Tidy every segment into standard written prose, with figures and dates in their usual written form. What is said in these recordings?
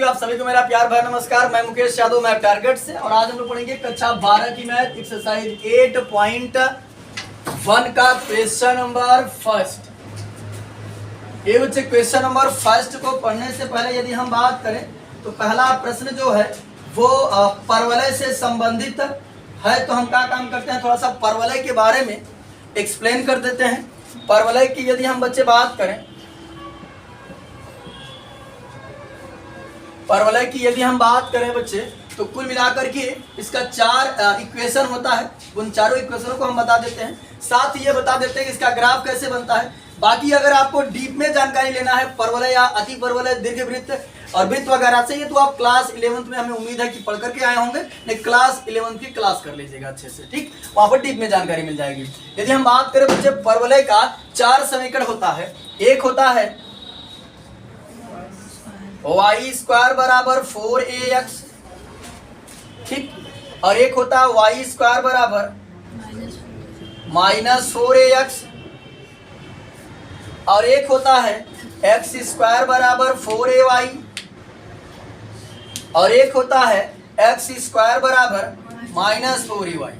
साथियों, आप सभी को मेरा प्यार भरा नमस्कार। मैं मुकेश यादव, मैं टारगेट से, और आज हम लोग पढ़ेंगे कक्षा 12 की मैथ एक्सरसाइज 8.1 का क्वेश्चन नंबर फर्स्ट। ये बच्चे क्वेश्चन नंबर फर्स्ट को पढ़ने से पहले यदि हम बात करें तो पहला प्रश्न जो है वो परवलय से संबंधित है। तो हम क्या काम करते हैं, थोड़ा सा परवलय के बारे में एक्सप्लेन कर देते हैं। परवलय की यदि हम बच्चे बात करें, परवलय की यदि हम बात करें बच्चे, तो कुल मिलाकर के इसका 4 इक्वेशन होता है। उन चारों इक्वेशनों को हम बता देते हैं, साथ ही ये बता देते हैं कि इसका ग्राफ कैसे बनता है। बाकी अगर आपको डीप में जानकारी लेना है परवलय या अति परवलय, दीर्घवृत्त और वृत्त वगैरह से, ये तो आप क्लास 11th में हमें उम्मीद है कि पढ़ करके आए होंगे। नहीं, क्लास 11th की क्लास कर लीजिएगा अच्छे से, ठीक, वहां पर डीप में जानकारी मिल जाएगी। यदि हम बात करें बच्चे, परवलय का 4 समीकरण होता है। एक होता है y स्क्वायर बराबर 4ax, ठीक, और एक होता है y स्क्वायर बराबर -4ax, और एक होता है x स्क्वायर बराबर 4ay, और एक होता है x स्क्वायर बराबर -4ay।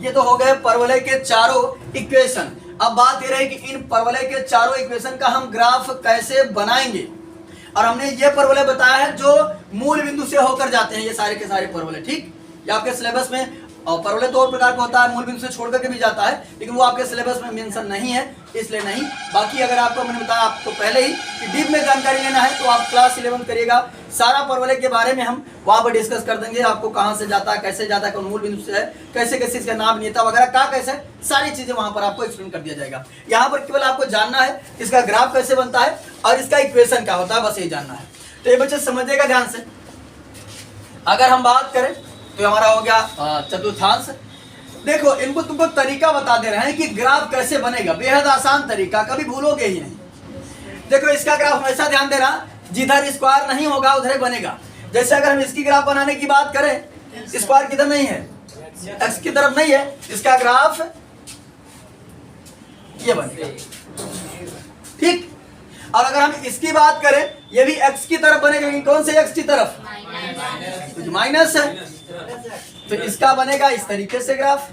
ये तो हो गए परवलय के चारों इक्वेशन। अब बात ये रही कि इन परवलय के चारों इक्वेशन का हम ग्राफ कैसे बनाएंगे, और हमने ये परवलय बताया है जो मूल बिंदु से होकर जाते हैं, ये सारे के सारे परवलय, ठीक। ये आपके सिलेबस में, और परवलय दो प्रकार का होता है, मूल बिंदु से छोड़ करके भी जाता है, लेकिन वो आपके सिलेबस में मेंशन नहीं है, इसलिए नहीं। बाकी अगर आपको मैंने बताया आपको पहले ही कि डीप में जानकारी लेना है तो आप क्लास 11 करिएगा। सारा परवलय के बारे में हम वहां पर डिस्कस कर देंगे, आपको कहां से जाता है, कैसे जाता है, कौन मूल बिंदु से है, कैसे कैसे इसका नाम, नेता वगैरह का कैसे, सारी चीजें वहां पर आपको एक्सप्लेन कर दिया जाएगा। यहाँ पर केवल आपको जानना है इसका ग्राफ कैसे बनता है और इसका इक्वेशन क्या होता है, बस यही जानना है। तो ये बच्चे समझिएगा ध्यान से। अगर हम बात करें तो हमारा हो गया चतुर्थांश। देखो, इनको तुमको तरीका बता दे रहे हैं कि ग्राफ कैसे बनेगा, बेहद आसान तरीका, कभी भूलोगे ही नहीं। देखो, इसका ग्राफ हमेशा ध्यान देना, जिधर स्क्वायर नहीं होगा उधर बनेगा। जैसे अगर हम इसकी ग्राफ बनाने की बात करें, स्क्वायर किधर नहीं है, एक्स की तरफ नहीं है, इसका ग्राफ ये बनेगा, ठीक। और अगर हम इसकी बात करें, ये भी एक्स की तरफ बनेगा, लेकिन कौन से एक्स की तरफ, माइनस है, तो इसका बनेगा इस तरीके से ग्राफ,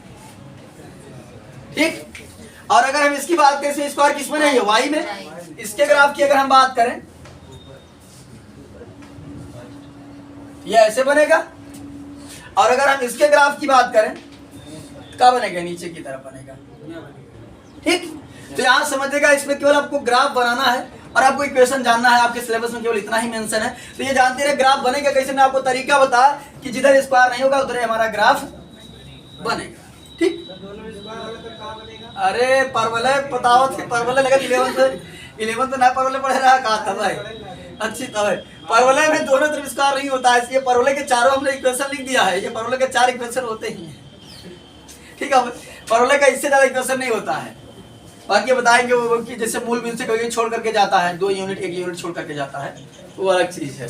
ठीक। और अगर हम इसकी बात करें, स्क्वायर किस में नहीं है, वाई में, इसके ग्राफ की अगर हम बात करें, ये ऐसे बनेगा। और अगर हम इसके ग्राफ की बात करें, क्या बनेगा, नीचे की तरफ बनेगा, ठीक। तो यहां समझिएगा, इसमें केवल आपको ग्राफ बनाना है और आपको इक्वेशन जानना है। आपके सिलेबस में केवल इतना ही मेंशन है, तो ये जानते रहे ग्राफ बनेगा कैसे। मैं आपको तरीका बता कि जिधर स्क्वायर नहीं होगा उधर हमारा ग्राफ बनेगा, ठीक। अरे परवलय बताओ, परवलय लगा 11th ना परवलय पढ़े रहा, कहा था भाई, अच्छी तरह। परवलय में दोनों तरफ स्क्वायर नहीं होता है, इसलिए परवलय के चारों हमने इक्वेशन लिख दिया है। ये परवलय के 4 इक्वेशन होते ही हैं, ठीक है। परवलय का इससे ज्यादा इक्वेशन नहीं होता है। बाकी बताएंगे वो कि जैसे मूल बिंदु से कोई छोड़ करके जाता है, 2 यूनिट 1 यूनिट छोड़ करके जाता है, वो अलग चीज है।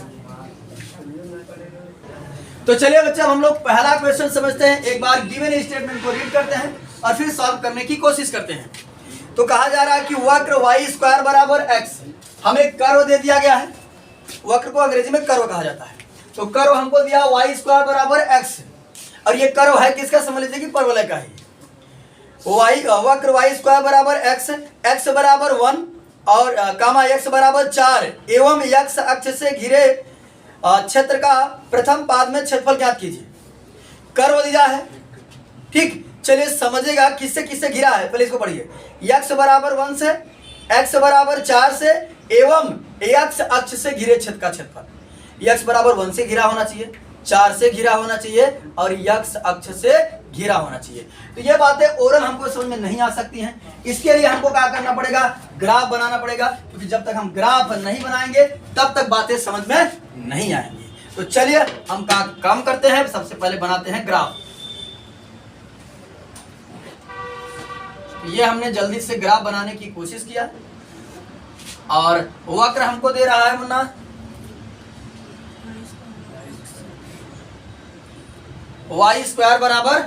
तो चलिए बच्चे, हम लोग पहला क्वेश्चन समझते हैं। एक बार गिवन स्टेटमेंट को रीड करते हैं और फिर सॉल्व करने की कोशिश करते हैं। तो कहा जा रहा है कि वक्र y स्क्वायर बराबर x, हमें कर्व दे दिया गया है। वक्र को अंग्रेजी में कर्व कहा जाता है। तो कर्व हमको दिया y स्क्वायर बराबर x, और ये कर्व है किसका, समझ लीजिए कि परवलय का ही। वक्र y स्क्वायर बराबर x, x बराबर 1 और कामा x बराबर 4 एवं x अक्ष से घिरे क्षेत्र का प्रथम पाद में क्षेत्रफल ज्ञात कीजिए। कर्व दिया है, ठीक। चलिए समझिएगा किससे किससे घिरा है, पहले इसको पढ़िए। x बराबर 1 से, x बराबर 4 से एवं x अक्ष से घिरे क्षेत्र का क्षेत्रफल। x बराबर 1 से घिरा होना चाहिए, 4 से घिरा होना चाहिए और x अक्ष से घिरा होना चाहिए। तो ये बातें ओरल हमको समझ में नहीं आ सकती हैं, इसके लिए हमको क्या करना पड़ेगा, ग्राफ बनाना पड़ेगा, क्योंकि जब तक हम ग्राफ नहीं बनाएंगे तब तक बातें समझ में नहीं आएंगी। तो चलिए हम काम करते हैं, सबसे पहले बनाते हैं ग्राफ। ये हमने जल्दी से ग्राफ बनाने की कोशिश किया, और वक्र हमको दे रहा है मुन्ना y स्क्वायर बराबर,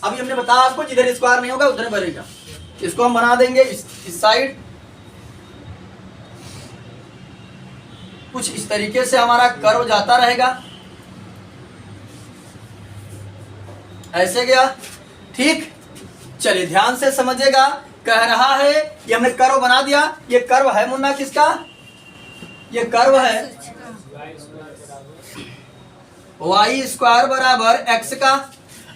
अभी हमने बताया आपको जिधर स्क्वायर नहीं होगा उधर बनेगा। इसको हम बना देंगे इस साइड, कुछ इस तरीके से हमारा कर्व जाता रहेगा, ऐसे गया। ठीक, चलिए ध्यान से समझिएगा। कह रहा है ये हमने कर्व बना दिया, ये कर्व है मुन्ना किसका, ये कर्व है वाई स्क्वायर बराबर एक्स का।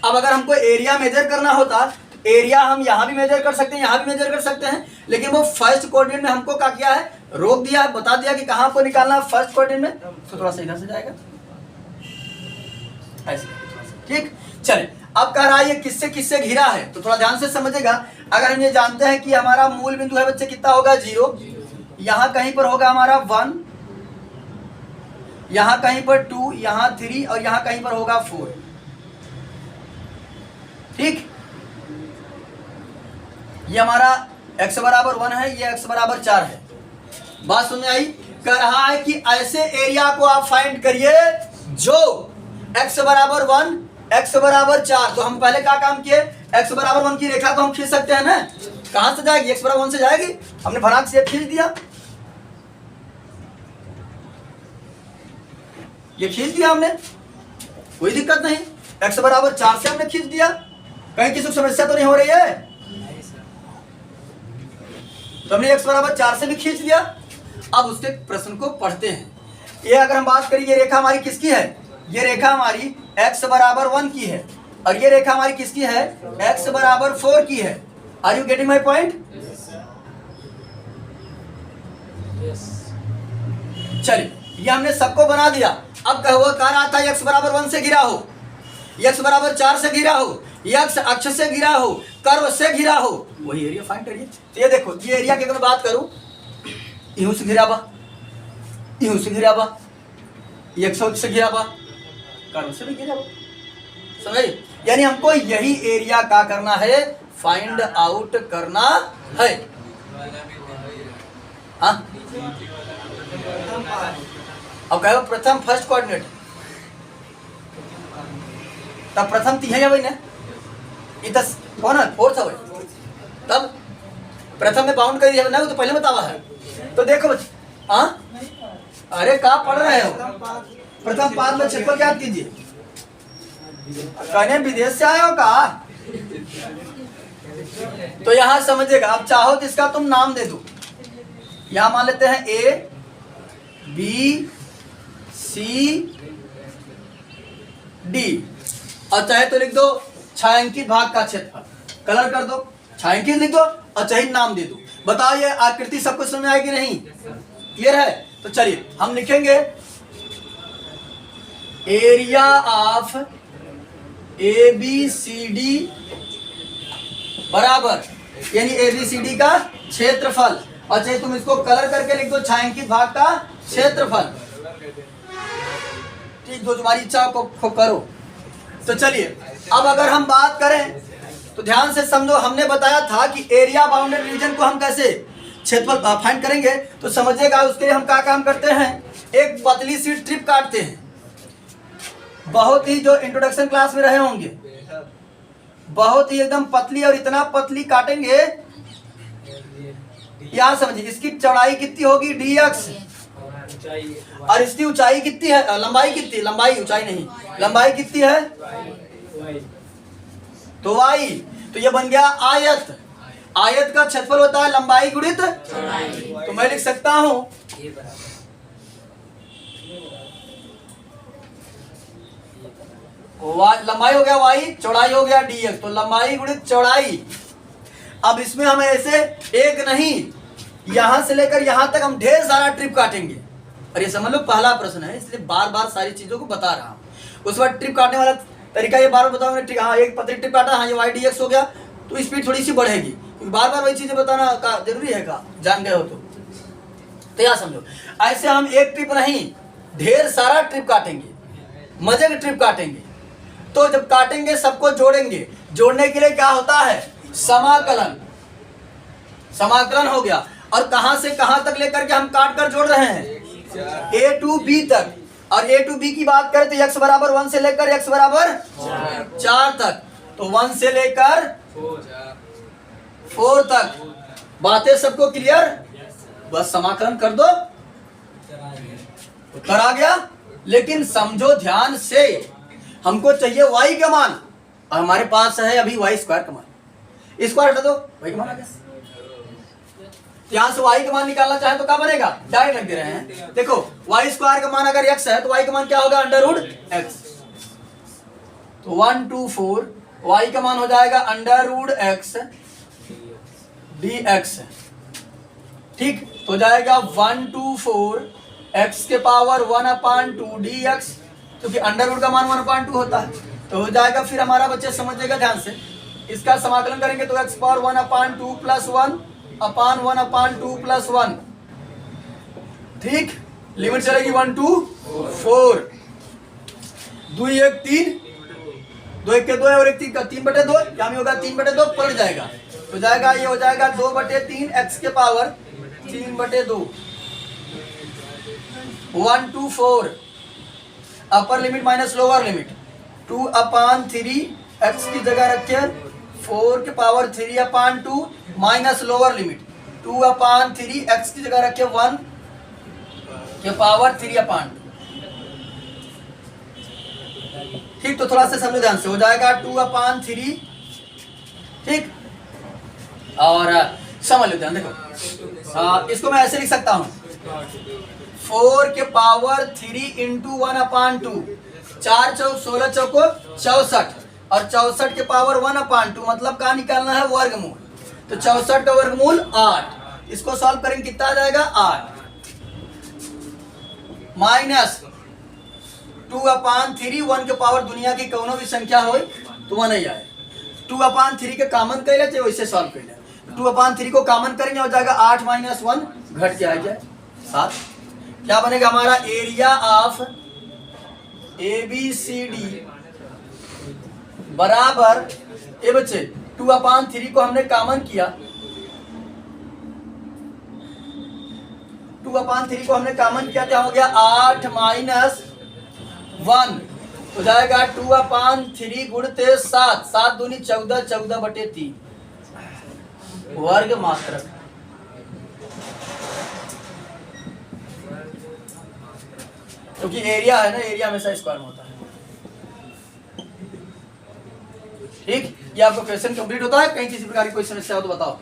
अब अगर हमको एरिया मेजर करना होता, एरिया हम यहाँ भी मेजर कर सकते हैं, यहाँ भी मेजर कर सकते हैं, लेकिन वो फर्स्ट कोऑर्डिनेट में हमको क्या किया है, रोक दिया, बता दिया कि कहाँ को निकालना है फर्स्ट कोऑर्डिनेट में। तो थोड़ा सा इधर से जाएगा ऐसे, ठीक। चलिए अब कह रहा है ये किससे किससे घिरा है, तो थोड़ा ध्यान से समझेगा। अगर हम ये जानते हैं कि हमारा मूल बिंदु है बच्चे कितना होगा 0, यहाँ कहीं पर होगा हमारा 1, यहाँ कहीं पर 2, यहाँ 3 और यहाँ कहीं पर होगा 4, ठीक। ये हमारा x बराबर 1 है, ये x बराबर 4 है। बात सुनने आई। कह रहा है कि ऐसे एरिया को आप फाइंड करिए जो x बराबर 1, x बराबर 4। तो हम पहले क्या काम किए, x बराबर 1 की रेखा को हम खींच सकते हैं ना, कहां से जाएगी, x बराबर 1 से जाएगी, हमने फटाक से खींच दिया, ये खींच दिया हमने, कोई दिक्कत नहीं। x बराबर 4 से हमने खींच दिया, कहीं किसी समस्या तो नहीं हो रही है, तो हमने x बराबर 4 से भी खींच दिया। अब उसके प्रश्न को पढ़ते हैं। ये अगर हम बात करें, ये रेखा हमारी किसकी है, ये रेखा हमारी x बराबर 1 की है, और ये रेखा हमारी किसकी है, x बराबर 4 की है। Are you getting my point? चलिए ये हमने सबको बना दिया। अब कह रहा था x बराबर 1 से घिरा हो, x बराबर 4 से घिरा हो, x अक्ष से घिरा हो, कर्व से घिरा हो, वही एरिया फाइंड करिए। तो ये देखो, ये एरिया की अगर मैं बात करूं, यूं से घिरा बा, यूं से घिरा बा, x से घिरा बा, कर्व से भी घिरा बा, समझे? यानी हमको यही एरिया का करना है, फाइंड आउट करना है। हाँ, अब कहो प्रथम फर्स्ट कोऑर्डिनेट, तब प्रथम तीन है वही ना, इतस कौन है फोर्थ है वही, तब प्रथम में बाउंड कर दिया ना, वो तो पहले बतावा है। तो देखो बच्चे, हाँ अरे कहाँ पढ़ रहे हो, प्रथम पाद में क्षेत्रफल ज्ञात कीजिए। कहने विदेश से आए हो का, तो यहां समझेगा। आप चाहो तो इसका तुम नाम दे दो, यहां मान लेते हैं A B C D, और चाहे तो लिख दो छायांकित भाग का क्षेत्रफल, कलर कर दो, छायांकित लिख दो और चाहे नाम दे दो। बताओ ये आकृति सबको समझ में आएगी नहीं, क्लियर है? तो चलिए हम लिखेंगे एरिया ऑफ ABCD बराबर, यानी ABCD का क्षेत्रफल, और चाहे तुम इसको कलर करके लिख दो छायांकित भाग का क्षेत्रफल, ठीक, जो तुम्हारी इच्छा को करो। तो चलिए अब अगर हम बात करें तो ध्यान से समझो, हमने बताया था कि एरिया बाउंडेड रीजन को हम कैसे क्षेत्रफल फाइंड करेंगे, तो समझिएगा उसके लिए हम क्या काम करते हैं, एक पतली सी ट्रिप काटते हैं। बहुत ही, जो इंट्रोडक्शन क्लास में रहे होंगे, बहुत ही एकदम पतली, और इतना पतली काटेंगे, यार समझिए इसकी चौड़ाई कितनी होगी dx, और इसकी ऊंचाई कितनी है, लंबाई कितनी, लंबाई ऊंचाई नहीं, लंबाई कितनी है, तो y। तो ये बन गया आयत, आयत का क्षेत्रफल होता है लंबाई गुणित, तो मैं लिख सकता हूं लंबाई हो गया y, चौड़ाई हो गया dx, तो लंबाई गुणित चौड़ाई। अब इसमें हम ऐसे एक नहीं, यहां से लेकर यहां तक हम ढेर सारा ट्रिप काटेंगे, और ये समझ लो पहला प्रश्न है, इसलिए बार बार सारी चीजों को बता रहा हूं। उस बाद ट्रिप काटने वाला तरीका ये बार बार बताऊंगा। हाँ, एक पतली ट्रिप काटा, हाँ ये y dx हो गया, तो स्पीड थोड़ी सी बढ़ेगी, क्योंकि बार बार वही चीजें बताना का जरूरी है का, जान गए हो तो यार समझो। ऐसे हम एक ट्रिप नहीं, ढेर सारा ट्रिप काटेंगे, मजे की ट्रिप काटेंगे। तो जब काटेंगे सबको जोड़ेंगे, जोड़ने के लिए क्या होता है, समाकलन, समाकलन हो गया। और कहां से कहां तक लेकर के हम काट कर जोड़ रहे हैं, A to B तक, और A to B की बात करें तो x बराबर 1 से लेकर x बराबर 4 तक, तो 1 से लेकर 4 तक। बातें सबको क्लियर, बस समाकलन कर दो, उत्तर आ गया। लेकिन समझो ध्यान से, हमको चाहिए y का मान और हमारे पास है अभी y स्क्वायर का मान। स्क्वायर हटा दो, y का मान आ गया। यहां से y का मान निकालना चाहे तो क्या बनेगा, डायरेक्ट रख दे रहे हैं। देखो y स्क्वायर का मान अगर x है तो y का मान क्या होगा, अंडर रूट x। तो 1 2 4 y का मान हो जाएगा अंडर रूट x dx। ठीक, तो जाएगा 1 2 4 x के पावर 1/2 dx, क्योंकि अंडर रूट का मान 1/2 होता है। तो हो जाएगा, फिर हमारा बच्चे समझिएगा ध्यान से, इसका समाकलन करेंगे तो x पावर 1/2 प्लस 1/1/2 प्लस 1। ठीक, लिमिट चलेगी 1 2 4, 2 1 3, 2 1 के 2 है और 1 3 का 3/2, यहाँ भी होगा 3/2, पलट जाएगा तो जाएगा, ये हो जाएगा 2/3 x के power 3/2। 1 2 4 upper limit minus lower limit, 2/3 x की जगह रखिए 4 के power 3/2 minus lower limit 2/3 x की जगह रखिए 1 के पावर 3/2। ठीक, तो थोड़ा सा समझो ध्यान से, हो जाएगा 2/3। ठीक, और समझ लो ध्यान, देखो इसको मैं ऐसे लिख सकता हूं, 4 के पावर 3 इंटू 1/2, 4 चौक 16 चौको 64 और 64 के पावर 1/2, मतलब क्या निकालना है, वर्गमूल। तो 64 का वर्गमूल 8, इसको सॉल्व करेंगे कितना आ जाएगा 8 माइनस 2/3, 1 के पावर दुनिया की कोनो भी संख्या हो तो 1 ही आए। 2/3 के कॉमन कर लेते वैसे सॉल्व कर ले, 2/3 को कॉमन करेंगे हो जाएगा 8 माइनस 1 घट के आ जाए 7। क्या बनेगा हमारा, एरिया ऑफ ABCD बराबर, ये बच्चे 2/3 को हमने कॉमन किया, 2/3 को हमने कॉमन किया, क्या हो गया 8 माइनस 1 हो जाएगा 2/3 गुणते 7, 7 दूनी 14, 14/3 वर्ग मात्रक। क्योंकि एरिया है ना, एरिया हमेशा स्क्वायर में होता है। ठीक, ये आपका क्वेश्चन कंप्लीट होता है। कहीं किसी प्रकार की कोई समस्या हो तो बताओ।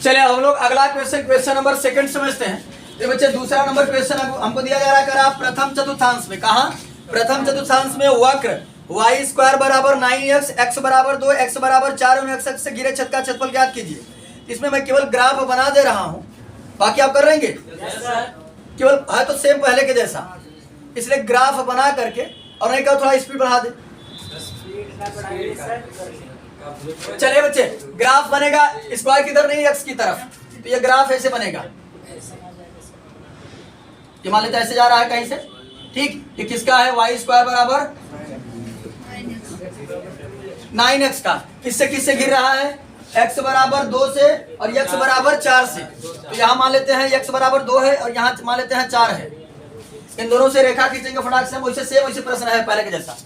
चलिए हम लोग अगला क्वेश्चन नंबर 2 समझते हैं। तो बच्चे दूसरा नंबर क्वेश्चन हमको दिया जा रहा है, अगर आप प्रथम चतुर्थांश में, कहा प्रथम चतुर्थांश में वक्र y स्क्वायर बराबर 9x, x बराबर 2, x बराबर 4 और x से घिरे छत का क्षेत्रफल ज्ञात कीजिए। इसमें मैं केवल ग्राफ बना दे रहा हूं, बाकी आप कर रहेंगे केवल है तो सेम पहले के जैसा, इसलिए ग्राफ बना करके, और नहीं कहो थोड़ा स्पीड बढ़ा दे। चलिए बच्चे, ग्राफ बनेगा स्क्वायर किधर नहीं, x की तरफ, तो ये ग्राफ ऐसे बनेगा, ये मान लेते ऐसे जा रहा है कहीं से। ठीक, ये किसका है, y स्क्वायर बराबर 9x का, किससे किससे गिर रहा है, x बराबर 2 से और x बराबर 4 से। तो यहाँ मान लेते हैं x बराबर 2 है और यहाँ मान लेते हैं 4 है, इन दोनों से रेखा खींचेंगे फटाक से, वैसे सेम वैसे प्रश्न है पहले के जैसा।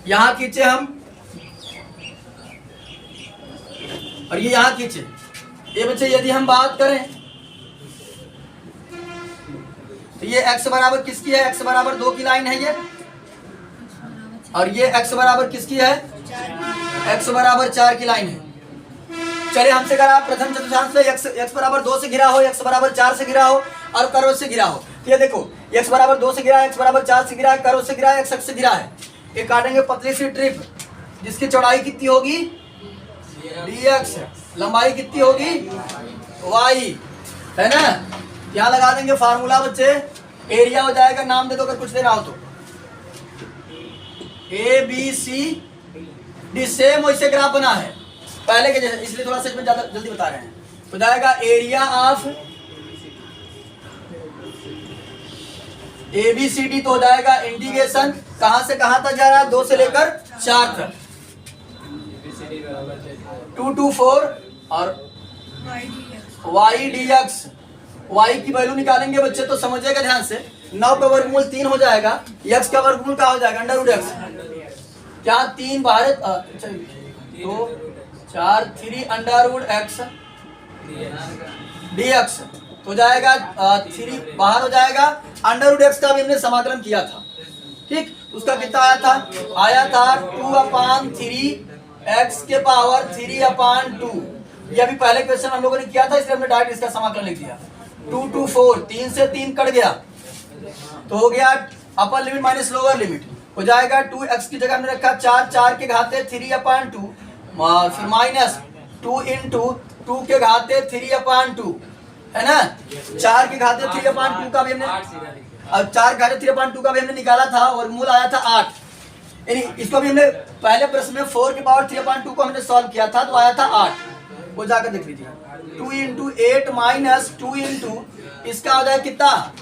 यहाँ खींचे हम और ये यहाँ खींचे। ये बच्चे यदि हम बात करें तो ये x बराबर किसकी है, x बराबर 2 की लाइन है ये, और ये x बराबर किसकी है, x बराबर 4 की लाइन है। चलिए हमसे अगर आप प्रथम चतुर्थांश में x बराबर 2 से घिरा हो, x बराबर 4 से घिरा हो और कर्व से घिरा हो, तो ये देखो x बराबर 2 से घिरा है, x बराबर 4 से घिरा है, कर्व से घिरा है, x से घिरा है। ये काटेंगे पतली सी ट्रिप जिसकी चौड़ाई कितनी होगी dx, लंबाई कितनी होगी y, है ना। यहाँ लगा देंगे फार्मूला बच्चे, एरिया हो जाएगा, नाम दे दो अगर कुछ देना हो तो, ABCD, सेम वैसे ग्राफ बना है पहले के जैसे, इसलिए थोड़ा सा इसमें ज्यादा जल्दी बता रहे हैं। हो जाएगा एरिया ऑफ ABCD, तो हो जाएगा इंटीग्रेशन कहां से कहां तक जा रहा है, 2 से लेकर 4 तक, 2 2 4 और y dx। y की वैल्यू निकालेंगे बच्चे तो समझिएगा ध्यान से, 9 का वर्गमूल 3 हो जाएगा, x का वर्गमूल क्या हो जाएगा, अंडर रूट x। क्या 3 बाहर 2 4 3 under root X D X तो जाएगा 3 बाहर हो जाएगा। अंडर रूट एक्स का भी हमने समाकलन किया था, ठीक, उसका कितना आया था 2/3 एक्स के पावर 3/2। ये अभी पहले क्वेश्चन हम लोगों ने किया था, इसलिए हमने डायरेक्ट इसका समाकलन लिख दिया। 2 2 4 3 से 3 कट गया तो हो गया upper limit minus lower limit हो जाएगा 2x की जगह हमने रखा 4 के घाते 3/2 फिर माइनस 2 इंटू 2 के घाते 3/2 है ना। 4 के घाते 3/2 का भी हमने अब 4 के घाते 3/2 का भी हमने निकाला था और मूल आया था 8। यानी इसको भी हमने पहले प्रश्न में 4 की पावर 3/2 को हमने सॉल्व किया था तो आया था 8। वो जाकर देख लीजिए 2 इंटू 8 माइनस 2 इंटू इसका हो जाए कितना,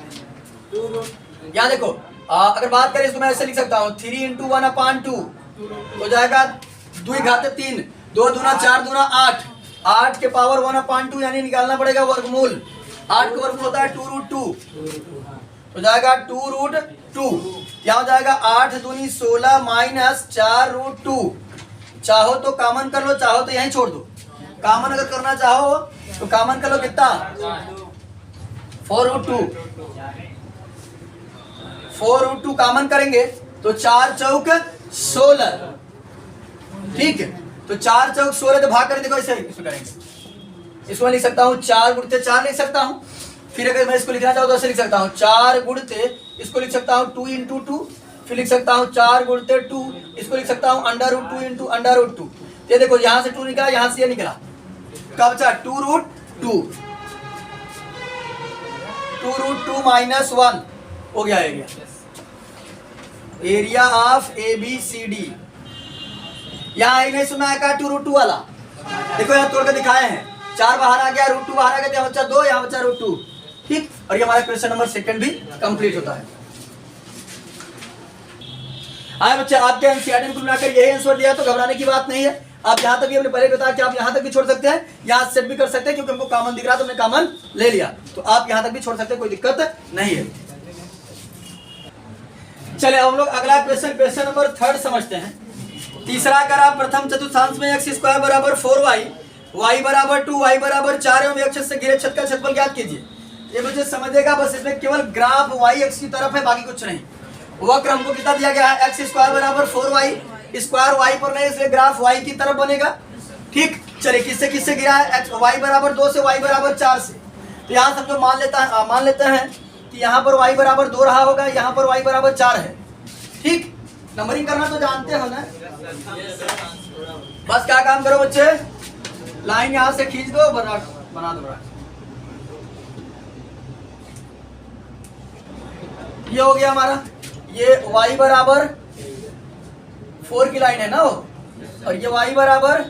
यहाँ देखो अगर बात करें इसको मैं ऐसे लिख सकता हूँ 3 इंटू 1/2 हो जाएगा 2 घाते 3 2 दूना 4 दूना 8 8 के पावर 1/2 यानी निकालना पड़ेगा वर्गमूल। 8 का वर्गमूल होता है 2√2 हो जाएगा 2√2। क्या हो जाएगा 8 दूनी 16 माइनस 4√2। चाहो तो कॉमन कर लो, चाहो तो यहीं छोड़ दो। कॉमन अगर करना चाहो तो कॉमन कर लो कितना 4√2 4√2 कॉमन करेंगे तो 4 चौक 16, ठीक है। तो 4 चौक 16 तो भाग करें देखो ऐसे करेंगे। इसको लिख सकता हूँ 4 गुणते 4 लिख सकता हूँ। फिर अगर मैं इसको लिखना चाहूँ तो ऐसे लिख सकता हूँ 4 गुणते इसको लिख सकता हूँ 2 इंटू 2 फिर लिख सकता हूँ 4 गुणते 2 इसको लिख सकता हूँ under root 2 into under root 2। ये देखो यहाँ से 2 निकला यहाँ से ये निकला का बचा 2√2 2√2 माइनस 1 हो गया एरिया ऑफ ABCD। यहाँ एक नहीं सुना है का 2√2 वाला, देखो यहाँ तोड़ के दिखाए हैं 4 बाहर आ गया √2 बाहर आ गया, यहाँ बचा 2 यहाँ बचा √2, ठीक। और ये हमारा क्वेश्चन नंबर 2 भी कंप्लीट होता है। आए बच्चे आपके एनसीईआरटी में मिलाकर यही आंसर दिया तो घबराने की बात नहीं है। आप यहाँ तक भी हमने पहले बताया कि आप यहाँ तक भी छोड़ सकते हैं, यहाँ सेट भी कर सकते हैं क्योंकि हमको कॉमन दिख रहा तो हमने कॉमन ले लिया, तो आप यहाँ तक भी छोड़ सकते हैं, कोई दिक्कत नहीं है। चले हम लोग अगला क्वेश्चन नंबर 3 समझते हैं। तीसरा करा प्रथम चतुर्थांश में x स्क्वायर बराबर 4y y बराबर 2 y बराबर 4 एवं x से घिरे छत का क्षेत्रफल ज्ञात कीजिए। ये मुझे समझेगा बस, इसमें केवल ग्राफ y x की तरफ है बाकी कुछ नहीं। वक्र हमको कितना दिया गया है x स्क्वायर बराबर 4y स्क्वायर y पर नहीं इसलिए ग्राफ y की तरफ बनेगा, ठीक। चलिए किससे किससे गिरा है x y बराबर 2 से y बराबर 4 से, तो यहाँ सब जो मान लेते हैं कि यहाँ पर y बराबर 2 रहा होगा, यहाँ पर y बराबर 4 है, ठीक। नंबरिंग करना तो जानते हो ना। बस क्या काम करो बच्चे, लाइन यहाँ से खींच दो बना दो। ये हो गया हमारा, ये y बराबर 4 की लाइन है ना और ये y बराबर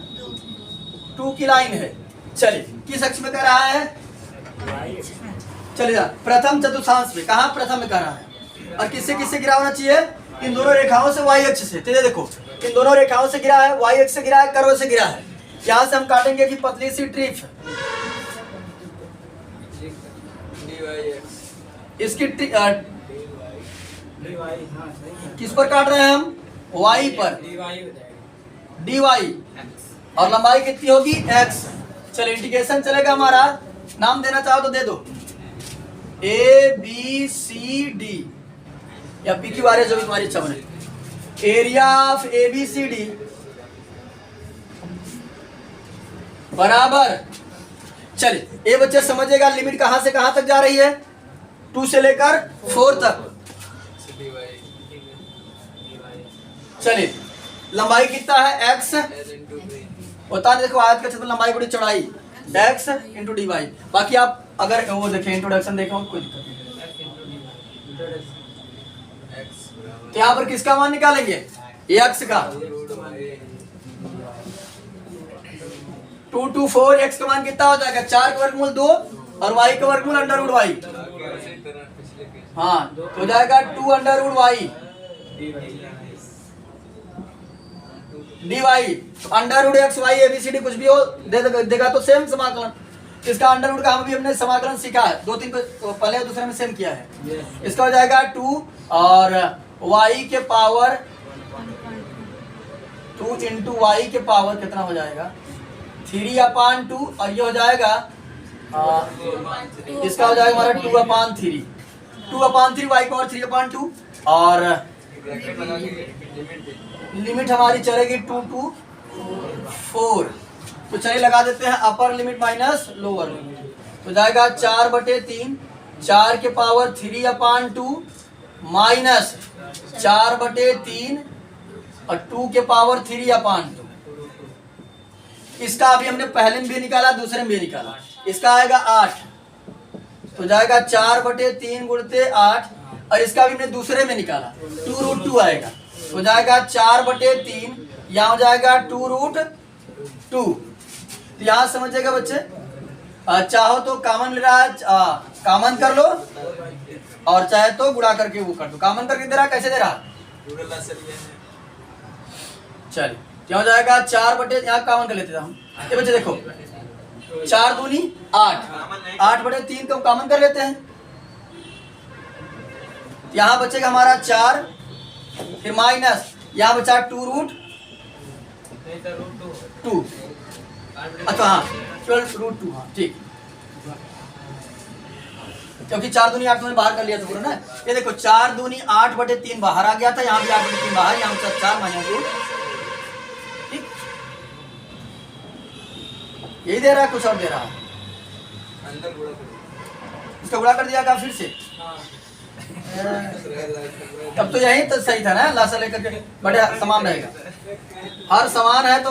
2 की लाइन है। चलिए किस अक्ष में कर रहा है, चलिए प्रथम चतुर्थांश में, कहाँ प्रथम में कर रहा है और किससे किससे गिरा होना चाहिए, इन दोनों रेखाओं से y अक्ष से। तो देखो इन दोनों रेखाओं से गिरा है, y अक्ष से गिरा है, कर्व से गिरा है। यहाँ से हम काटेंगे कि पतली सी ट्रिप, इसकी किस पर काट रहे हैं हम, y पर dy और लंबाई कितनी होगी x। चलो इंटीग्रेशन चलेगा हमारा, नाम देना चाहो तो दे दो ABCD या PQR जो भी तुम्हारी इच्छा बने। एरिया ऑफ ABCD बराबर, चलिए ये बच्चे समझेगा लिमिट कहां से कहां तक जा रही है, 2 से लेकर 4 तक। चलिए लंबाई कितना है x होता है, देखो आयत का क्षेत्रफल लंबाई गुणी चौड़ाई x इंटू dy। बाकी आप अगर वो देखें इंट्रोडक्शन देखो कोई दिक्कत नहीं। तो यहाँ पर किसका मान निकालेंगे, x का 2 2 4 x का मान कितना हो जाएगा, 4 का वर्गमूल 2 और y का वर्गमूल अंडर रूट y। हाँ हो जाएगा 2 under root y dy। Under root x y ABCD कुछ भी हो देगा तो सेम समाकलन। इसका अंडर रूट का हम भी हमने समाकलन सीखा है, 2-3 को पहले और दूसरे में सेम किया है। इसका हो जाएगा 2 और y के पावर 2 इंटू वाई के पावर कितना हो जाएगा 3/2 और ये हो जाएगा इसका हो जाएगा हमारा 2/3 2/3 y पावर 3/2 और लिमिट हमारी चलेगी 2 to 4। तो चलिए लगा देते हैं upper limit minus lower limit, तो जाएगा 4/3 4 के पावर 3/2 माइनस 4/3 और 2 के पावर 3/2। इसका अभी हमने पहले में भी निकाला, दूसरे में भी निकाला। इसका आएगा 8, तो जाएगा 4/3 गुणते 8 और इसका भी हमने दूसरे में निकाला 2√2 आएगा, तो जाएगा 4/3, यहाँ हो जाएगा 2√2। तो यहाँ समझिएगा बच्चे, चाहो तो कॉमन ले रहा है, कॉमन कर लो और चाहे तो गुणा करके वो कर दो। कॉमन करके दे रहा, कैसे दे रहा? चलिए क्या हो जाएगा 4/, यहाँ कॉमन कर लेते थे हम। ये बच्चे देखो 4 दूनी 8, 8/3 को कॉमन कर लेते हैं, यहाँ बचेगा हमारा 4, फिर माइनस यहाँ बचा 2√2, अच्छा हाँ 12√2, हाँ ठीक, क्योंकि 4 दूनी 8 बाहर कर लिया था पूरा ना। ये देखो 4 दूनी 8/3 बाहर आ गया था, यहाँ भी 8/3 बाहर, यहाँ 4 माइनस 2, ठीक यही दे रहा है, कुछ और दे रहा है। इसका गुणा कर दिया क्या फिर से? तब तो यही तो सही था ना, लाशा लेकर के बड़े समान रहेगा, हर समान है। तो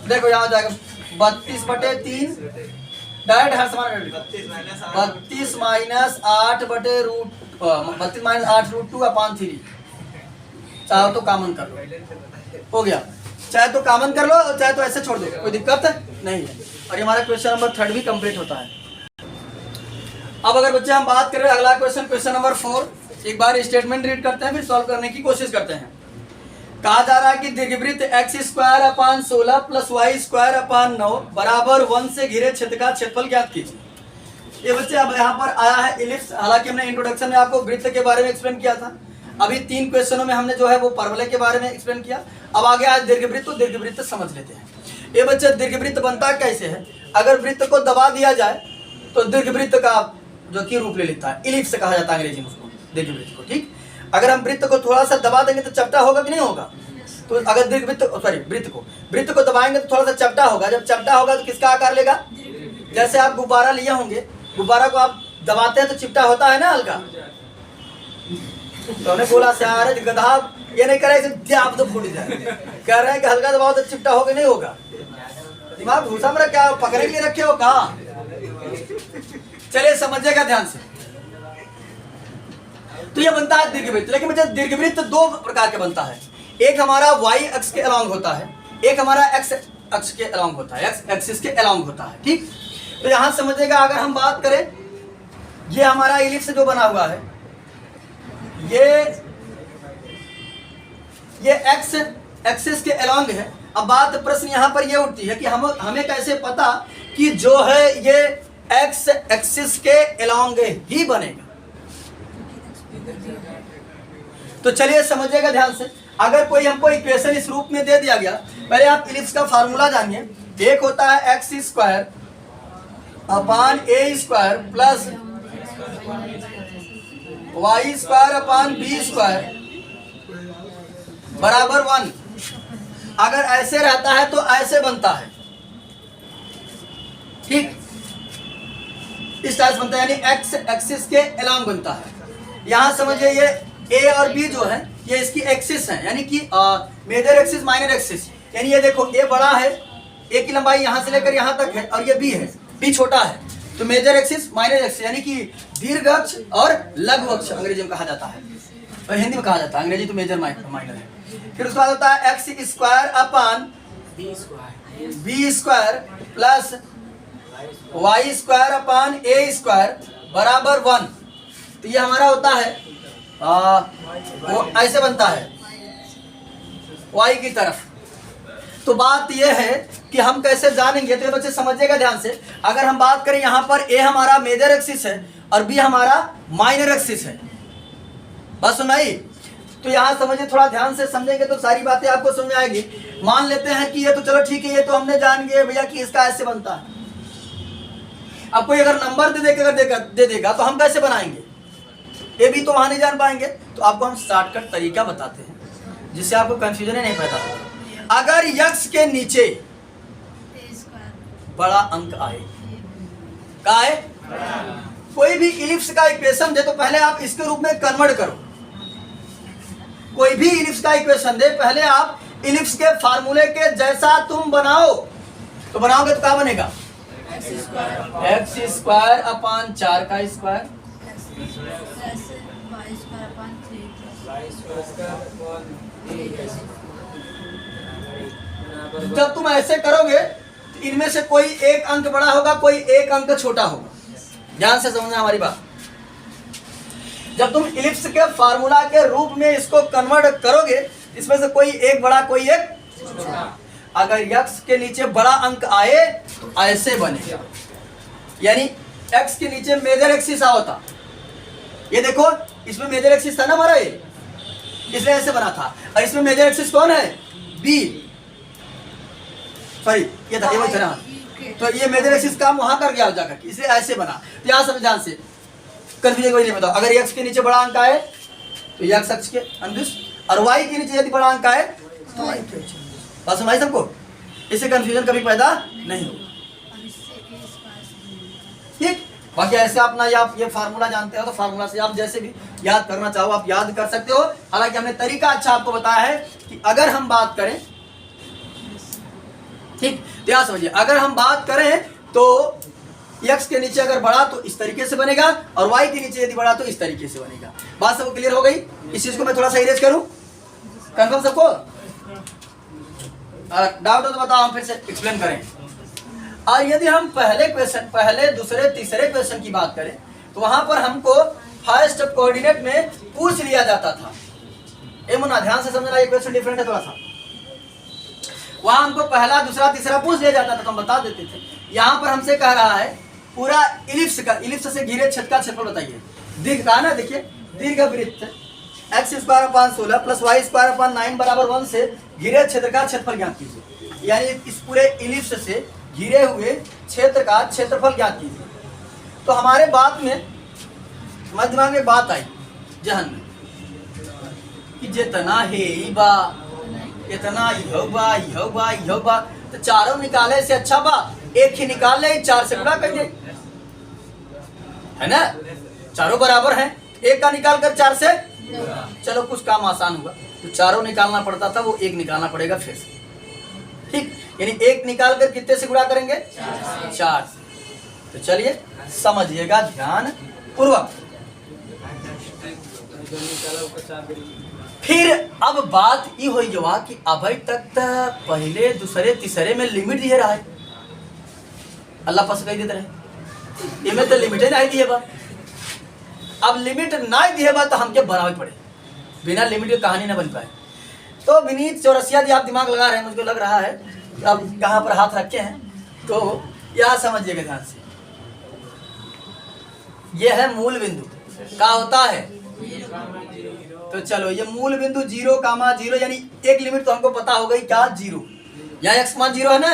देखो यहाँ जाएगा 32/3 डायरेक्ट हर समान, 32 माइनस 8/√2/3 चाहो तो कॉमन कर लो, हो गया। चाहे तो कॉमन कर लो और चाहे तो ऐसे छोड़ दो, कोई दिक्कत नहीं है। और ये हमारा क्वेश्चन नंबर 3 भी कंप्लीट होता है। अब अगर बच्चे हम बात करें अगला क्वेश्चन, क्वेश्चन नंबर 4, एक बार स्टेटमेंट रीड करते हैं फिर सॉल्व करने की कोशिश करते हैं। कहा जा रहा है कि दीर्घवृत्त x²/16 + y²/9 बराबर 1 से घिरे क्षेत्र का क्षेत्रफल ज्ञात कीजिए। ये बच्चे अब यहाँ पर आया है इलिप्स। हालांकि हमने इंट्रोडक्शन में आपको वृत्त के बारे में एक्सप्लेन किया था, अभी 3 क्वेश्चनों में हमने जो है वो परवलय के बारे में एक्सप्लेन किया। अब आगे आज दीर्घवृत्त, तो दीर्घवृत्त समझ लेते हैं। ये बच्चे दीर्घवृत्त बनता कैसे है? अगर वृत्त को दबा दिया जाए तो दीर्घवृत्त का जो कि रूप ले लेता है, इलिप्स कहा जाता है अंग्रेजी में उसको, दीर्घवृत्त को, ठीक। अगर हम वृत्त को थोड़ा सा दबा देंगे तो चपटा होगा कि नहीं होगा? तो अगर वृत्त को दबाएंगे तो थोड़ा सा चपटा होगा। जब चपटा होगा तो किसका आकार लेगा? जैसे आप गुब्बारा लिए होंगे, गुब्बारा को आप दबाते हैं तो चिपटा होता है ना हल्का। तो हमने बोला यार गधा ये नहीं करे आप तो फूट जाए, कह रहे हैं कि हल्का दबाओ तो चिपटा होगा, नहीं होगा। दिमाग घुसा मेरा, क्या पकड़ने के लिए रखे हो कहा? चलिए समझिएगा ध्यान से। तो ये बनता है दीर्घवृत्त, लेकिन मुझे दीर्घवृत्त 2 प्रकार के बनता है। एक हमारा y अक्ष के अलॉन्ग होता है, एक हमारा x अक्ष के अलॉन्ग होता है, x एक्सिस के अलॉन्ग होता है, ठीक। तो यहां समझिएगा, अगर हम बात करें, ये हमारा इलिप्स जो बना हुआ है, ये x एक्सिस के अलॉन्ग है। अब बात प्रश्न यहाँ पर ये उठती है कि हमें कैसे पता कि जो है ये x एक्सिस के अलॉन्ग ही बनेगा। तो चलिए समझिएगा ध्यान से। अगर कोई हमको इक्वेशन इस रूप में दे दिया गया, पहले आप इलिप्स का फार्मूला जानिए। एक होता है x² अपान a² प्लस y² अपान b² बराबर 1। अगर ऐसे रहता है तो ऐसे बनता है, ठीक, इस टाइप बनता है, यानी x एक्सिस के अलॉन्ग बनता है। यहां समझिए ये a और b जो है ये इसकी एक्सिस है, यानी कि मेजर एक्सिस माइनर एक्सिस। यानी ये देखो a बड़ा है, a की लंबाई यहां से लेकर यहां तक है, और ये b है, b छोटा है। तो मेजर एक्सिस माइनर एक्सिस यानी कि दीर्घ अक्ष और लघु अक्ष अंग्रेजी में कहा जाता है, और हिंदी में कहा जाता है, अंग्रेजी तो मेजर माइनर है। फिर उसके बाद होता है x² अपान b² प्लस y² अपान a² बराबर 1। तो ये हमारा होता है वो ऐसे बनता है y की तरफ। तो बात ये है कि हम कैसे जानेंगे, तो ये बच्चे समझिएगा ध्यान से। अगर हम बात करें यहाँ पर a हमारा मेजर एक्सिस है और b हमारा माइनर एक्सिस है, बस सुनाई। तो यहाँ समझिए, थोड़ा ध्यान से समझेंगे तो सारी बातें आपको समझ में आएगी। मान लेते हैं कि ये तो चलो ठीक है, ये तो हमने जान गए भैया कि इसका ऐसे बनता है। अब कोई अगर नंबर दे देगा तो हम कैसे बनाएंगे, ये भी तो वहां नहीं जान पाएंगे। तो आपको हम शॉर्टकट तरीका बताते हैं जिससे आपको कंफ्यूजन ही नहीं पैदा होगा। अगर यक्स के नीचे बड़ा अंक आए, क्या आए, कोई भी इलिप्स का इक्वेशन दे तो पहले आप इसके रूप में कन्वर्ट करो। कोई भी इलिप्स का इक्वेशन दे पहले आप इलिप्स के फार्मूले के जैसा तुम बनाओ। तो बनाओगे तो क्या बनेगा, एक्स स्क्वायर अपान 4 का स्क्वायर, जब तुम ऐसे करोगे तो इनमें से कोई एक अंक बड़ा होगा, कोई एक अंक छोटा होगा। ध्यान से समझना हमारी बात। जब तुम इलिप्स के फार्मूला के रूप में इसको कन्वर्ट करोगे, इसमें से कोई एक बड़ा कोई एक छोटा। अगर यक्स के नीचे बड़ा अंक आए तो ऐसे बनेगा, यानी एक्स के नीचे मेजर एक्सिस होता। ये देखो, इसमें मेजर एक्सिस था ना हमारा, ये इसलिए ऐसे बना था। और इसमें मेजर एक्सिस कौन है, बी, सॉरी ये था, ये वही था ना। तो ये मेजर एक्सिस काम वहां कर गया जाकर, इसलिए ऐसे बना। तो यहाँ समझ ध्यान से, कंफ्यूजन कोई नहीं बताओ। अगर एक्स के नीचे बड़ा अंक आए तो एक्स अक्ष के अनुदिश, और वाई के नीचे यदि बड़ा अंक आए तो वाई के नीचे। बात समझ सबको, इससे कंफ्यूजन कभी पैदा नहीं होगा। ठीक, बाकी ऐसे अपना आप ये फार्मूला जानते हो तो फार्मूला से आप जैसे भी याद करना चाहो आप याद कर सकते हो। हालांकि हमने तरीका अच्छा आपको बताया है कि अगर हम बात करें, ठीक, तो यहाँ समझिए, अगर हम बात करें तो x के नीचे अगर बढ़ा तो इस तरीके से बनेगा, और y के नीचे यदि बढ़ा तो इस तरीके से बनेगा। बात सबको क्लियर हो गई? इस चीज को मैं थोड़ा सा इरेज करूं, कंफर्म सबको? डाउट हो तो बताओ, हम फिर से एक्सप्लेन करें। और यदि हम पहले दूसरे तीसरे क्वेश्चन की बात करें तो वहां पर हमको फर्स्ट कोऑर्डिनेट में पूछ लिया जाता था। ए मुन्ना ध्यान से समझना, ये क्वेश्चन डिफरेंट है थोड़ा सा। वहां हमको पहला दूसरा तीसरा पूछ लिया जाता था तो हम बता देते थे। यहाँ पर हमसे कह रहा है पूरा इलिप्स से घिरे छेद का क्षेत्रफल बताइए। दीर्घ का ना, देखिए दीर्घ वृत्त X square upon 16 plus Y square upon 9 बराबर 1 से घिरे क्षेत्र का क्षेत्रफल ज्ञात कीजिए। यानी इस पूरे इलिप्स से घिरे हुए क्षेत्र का क्षेत्रफल ज्ञात कीजिए। तो हमारे बात में दिमाग में बात आई जहन में कि जितना है बा इतना यह बा, तो चारों निकाले से अच्छा बा एक ही निकाल ले, 4 से गुणा कर दे, है ना। चारों बराबर हैं, एक का निकाल कर 4 से, चलो कुछ काम आसान हुआ। तो चारों निकालना पड़ता था, वो एक निकालना पड़ेगा फिर से। ठीक, यानी एक निकाल कर कितने से गुणा करेंगे, 4 से। तो चलिए समझिएगा ध्यान पूर्वक। फिर अब बात ये हुई जवा कि अभी तक पहले दूसरे तीसरे में लिमिट दिए रहा है, अल्लाह पास कही देते रहे, इनमें तो लिमिट नहीं दिए बा। अब लिमिट नहीं दिए बा तो हमके बनावे पड़े, बिना लिमिट की कहानी ना बन पाए। तो विनीत चौरसिया जी आप दिमाग लगा रहे हैं, मुझको लग रहा है अब कहाँ पर हाथ रखे हैं, तो यहाँ समझिएगा ध्यान से। ये है मूल बिंदु, क्या होता है, तो चलो ये मूल बिंदु 0, यानी एक लिमिट तो हमको पता हो गई क्या, 0। यहाँ एक्स मान 0 है ना।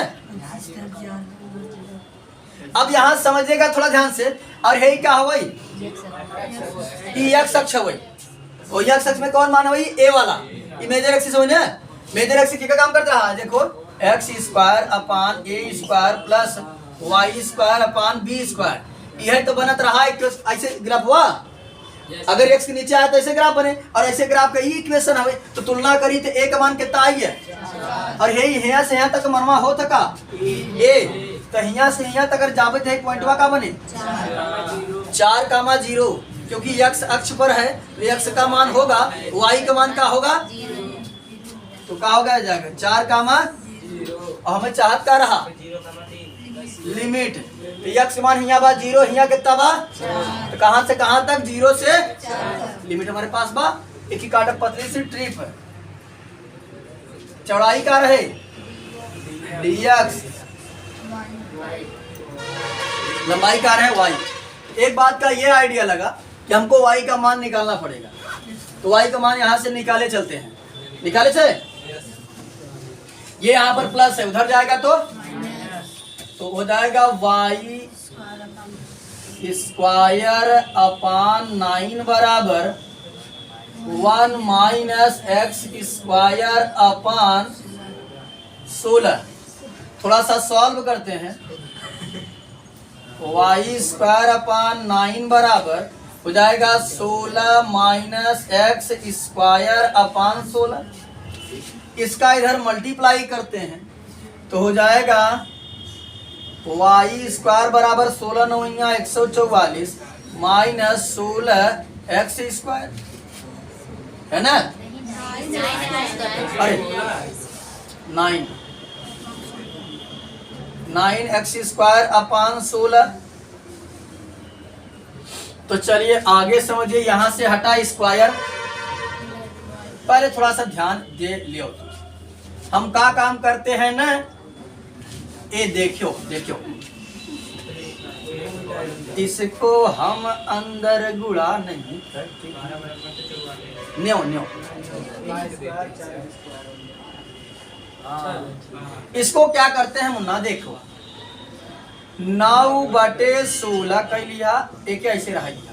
अब यहाँ समझिएगा थोड़ा ध्यान से, और है क्या हो गई, एक्स अक्ष हो गई। और एक्स अक्ष में कौन मान हुई, ए वाला, ये मेजर एक्सिस हो ना। मेजर एक्सिस क्या काम करता है, देखो x square upon a square plus Y square upon b square, यह तो बनत रहा है। ऐसे ग्राफ हुआ, अगर एक्स के नीचे आया तो ऐसे ग्राफ बने, और ऐसे ग्राफ का ये इक्वेशन है। तो तुलना करी तो ए का मान कितना आई है, और हे यहाँ से यहाँ तक मनवा हो तका ए, तो यहाँ से यहाँ तक अगर जावे तो पॉइंटवा का बने 4,0, क्योंकि एक्स अक्ष पर है तो एक्स का मान होगा, वाई का मान का होगा, तो क्या होगा जाएगा 4,0। और हमें चाहत का रहा लिमिट, तो एक्स मान यहाँ बा 0, यहाँ कितना बा, तो कहाँ से कहाँ तक, 0 से लिमिट हमारे पास बा। एक ही काटक पतली सी ट्रिप है, चौड़ाई का रहे dx, लंबाई का रहे y। एक बात का ये आइडिया लगा कि हमको y का मान निकालना पड़ेगा, तो y का मान यहाँ से निकाले चलते हैं, निकाले चले, ये यहाँ पर प्लस है, उधर जाएगा तो हो जाएगा y स्क्वायर अपान 9 बराबर 1 माइनस एक्स स्क्वायर अपान 16। थोड़ा सा सॉल्व करते हैं। y स्क्वायर अपान 9 बराबर हो जाएगा 16 माइनस एक्स स्क्वायर अपान 16। इसका इधर मल्टीप्लाई करते हैं तो हो जाएगा y स्क्वायर बराबर 16 9 144 माइनस 16 एक्स स्क्वायर, है ना? अरे 9 एक्स स्क्वायर अपान 16। तो चलिए आगे समझिए, यहां से हटा स्क्वायर। पहले थोड़ा सा ध्यान दे लियो, हम का काम करते हैं ना, ये देखियो इसको हम अंदर गुड़ा नहीं करते, न्यो इसको क्या करते हैं मुन्ना, देखो 9/16 कर लिया, एक ऐसे रह गया।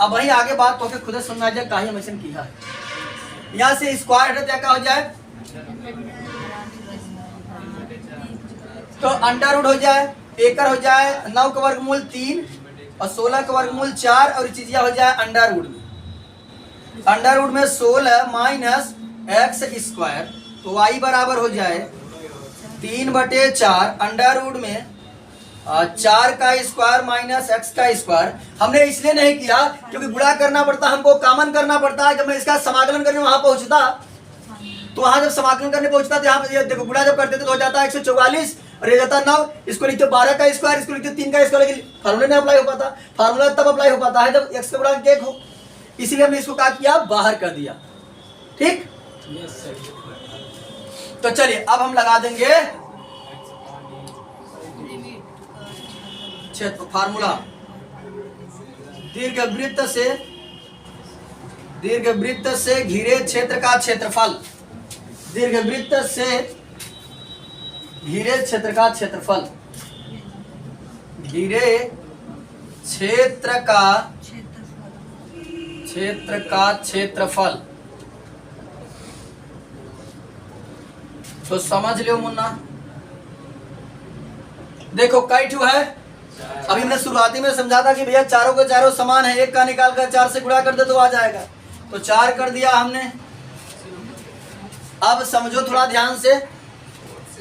अब वही आगे बात तो खुद समझा जाए काहे मशीन किया है। यहाँ से स्क्वायर हटे क्या हो जाए, तो अंडर रूट हो जाए, एकर हो जाए 9 का वर्गमूल 3 और 16 का वर्गमूल 4 और चीजिया हो जाए अंडर रूट में। अंडर रूट में 16 माइनस एक्स स्क्वायर, तो y बराबर हो जाए 3/4 अंडर रूट में 4 का स्क्वायर माइनस एक्स का स्क्वायर। हमने इसलिए नहीं किया क्योंकि गुणा करना पड़ता, हमको कॉमन करना पड़ता है। जब मैं इसका समाकलन करने वहां पहुंचता, तो वहां जब समाकलन करने पहुंचता तो यहाँ पे देखो गुणा जब करते थे तो हो जाता है 144 और ये जाता 9। इसको लिखते 12 का स्क्वायर, इसको लिखते 3 का स्क्वायर, लेकिन फार्मूला नहीं अप्लाई हो पाता। फार्मूला तब अप्लाई हो पाता है जब एक्स का गुणांक 1 हो, इसीलिए हमने इसको क्या किया, बाहर कर दिया। ठीक, तो चलिए अब हम लगा देंगे क्षेत्र फार्मूला। दीर्घवृत्त से घिरे क्षेत्र का क्षेत्रफल, दीर्घवृत्त से घिरे क्षेत्र का क्षेत्रफल, घिरे क्षेत्र का क्षेत्रफल। तो समझ लो मुन्ना, देखो कई ठू है। अभी हमने शुरुआती में समझा था कि भैया चारों के चारों समान है, एक का निकाल कर 4 से गुणा कर दे तो आ जाएगा, तो 4 कर दिया हमने। अब समझो थोड़ा ध्यान से,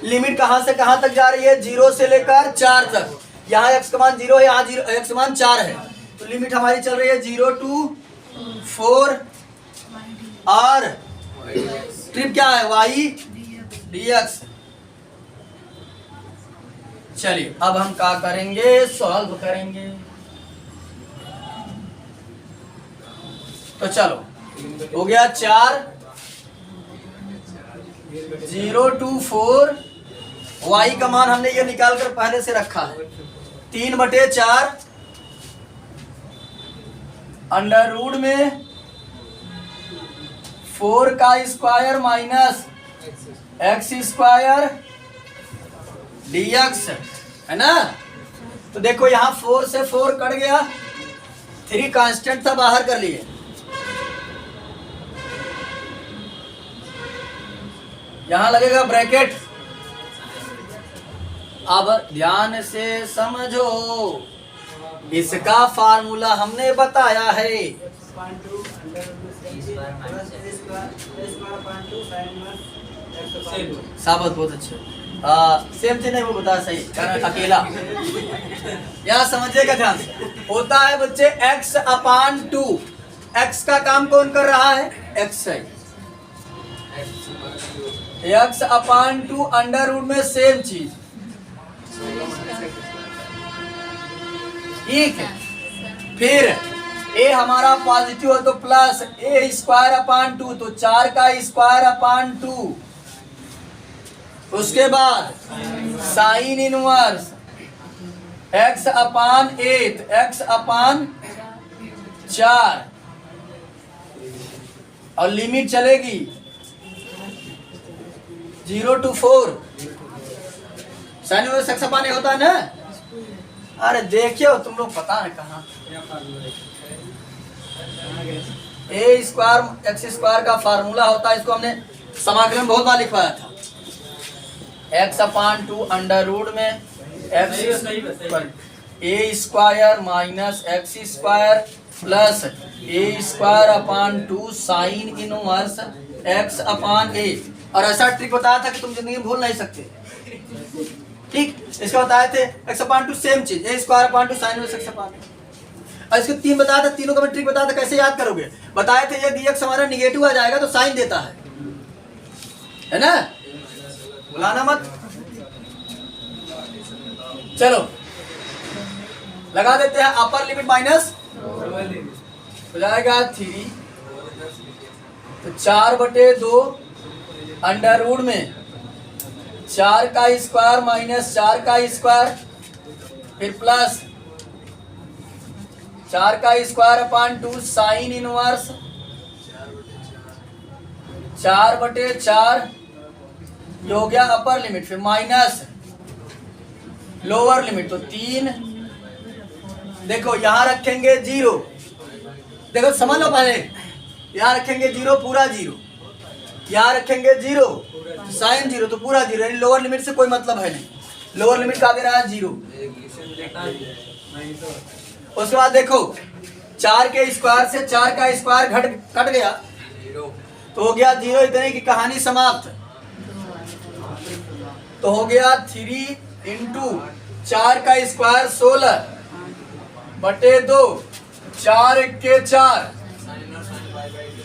लिमिट कहां से कहां तक जा रही है, 0 से लेकर 4 तक। यहाँ x का मान 0 है, यहाँ x का मान 4 है, तो लिमिट हमारी चल रही है 0 to 4 और ट्रिप क्या है, y dx। चलिए अब हम क्या करेंगे, सॉल्व करेंगे। तो चलो हो गया 4 0 to 4, y का मान हमने ये निकाल कर पहले से रखा है 3/4 अंडर रूट में 4 का square minus x square dx, है ना। तो देखो यहाँ 4 से 4 कट गया, 3 कांस्टेंट था बाहर कर लिए। यहां लगेगा ब्रैकेट। अब ध्यान से समझो, इसका फार्मूला हमने बताया है। साबत बहुत अच्छे, सेम चीज नहीं वो बता सही, अकेला। यहाँ समझिएगा ध्यान से, होता है बच्चे x/2। x का काम कौन कर रहा है, x है। x/2 अंडर रूट में सेम चीज, ठीक है। फिर a हमारा पॉजिटिव है तो प्लस a²/2, तो 4 का स्क्वायर/2। उसके बाद साइन इनवर्स x/8, x/4 और लिमिट चलेगी 0 to 4 sign inverse x upon ए होता है ना। अरे देखिए तुम लोग पता है कहाँ ए स्क्वायर एक्स स्क्वायर का फार्मूला होता है, इसको हमने समाकलन में बहुत बार लिखवाया था। x अपान 2 अंडर रूट में x a square minus x square plus a square upon 2 sine inverse x upon a. और ऐसा ट्रिक बताया था कि तुम जिंदगी में भूल नहीं सकते। ठीक, इसका बताए थे x अपान 2 सेम चीज a square upon 2 sine inverse x upon a. और इसको 3 बताया था, तीनों का मैं ट्रिक बताया था कैसे याद करोगे। बताए थे यदि x हमारा निगेटिव आ जाएगा तो साइन देता है ना, बुलाना मत। चलो लगा देते हैं अपर लिमिट माइनस हो जाएगा 3 तो 4/2 अंडर रूट में 4 का स्क्वायर माइनस 4 का स्क्वायर फिर प्लस 4 का स्क्वायर अपान 2 साइन इनवर्स 4/4 ये हो गया अपर लिमिट, फिर माइनस लोअर लिमिट तो 3। देखो यहाँ रखेंगे 0, देखो समझ लो पहले, यहाँ रखेंगे 0 पूरा 0, यहाँ रखेंगे 0 साइन 0 तो पूरा 0, यानी लोअर लिमिट से कोई मतलब है नहीं। लोअर लिमिट का दे रहा है 0। उसके बाद देखो 4 के स्क्वायर से 4 का स्क्वायर कट गया तो हो गया 0, इतने की कहानी समाप्त। तो हो गया 3 इंटू 4 का स्क्वायर 16/2 4 के 4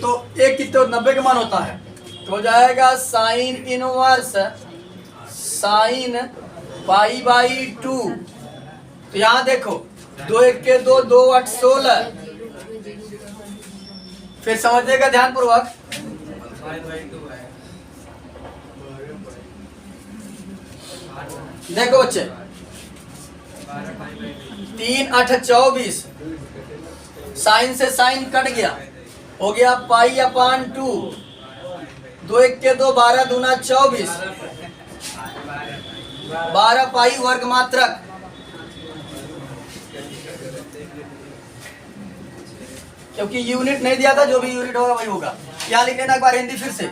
तो 1 की तो 90 का मान होता है, तो हो जाएगा साइन इनवर्स साइन π/2। तो यहाँ देखो 2 1 के 2 2 8 16। फिर समझिएगा ध्यान पूर्वक, देखो बच्चे 3 8 24 साइन से साइन कट गया, हो गया π/2 2 1 के 2 12 दूना 24 12 पाई वर्ग मात्रक। क्योंकि यूनिट नहीं दिया था, जो भी यूनिट होगा वही होगा। यहाँ लिख लेना एक बार हिंदी फिर से,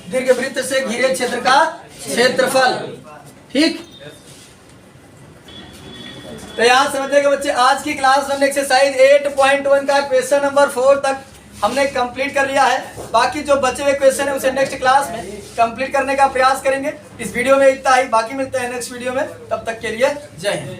दीर्घवृत्त से घिरे क्षेत्र का क्षेत्रफल। ठीक, तो यहाँ समझिएगा बच्चे आज की क्लास हमने एक्सरसाइज 8.1 का क्वेश्चन नंबर 4 तक हमने कंप्लीट कर लिया है। बाकी जो बचे हुए क्वेश्चन है उसे नेक्स्ट क्लास में कंप्लीट करने का प्रयास करेंगे। इस वीडियो में इतना ही, बाकी मिलते हैं नेक्स्ट वीडियो में, तब तक के लिए जय हिंद।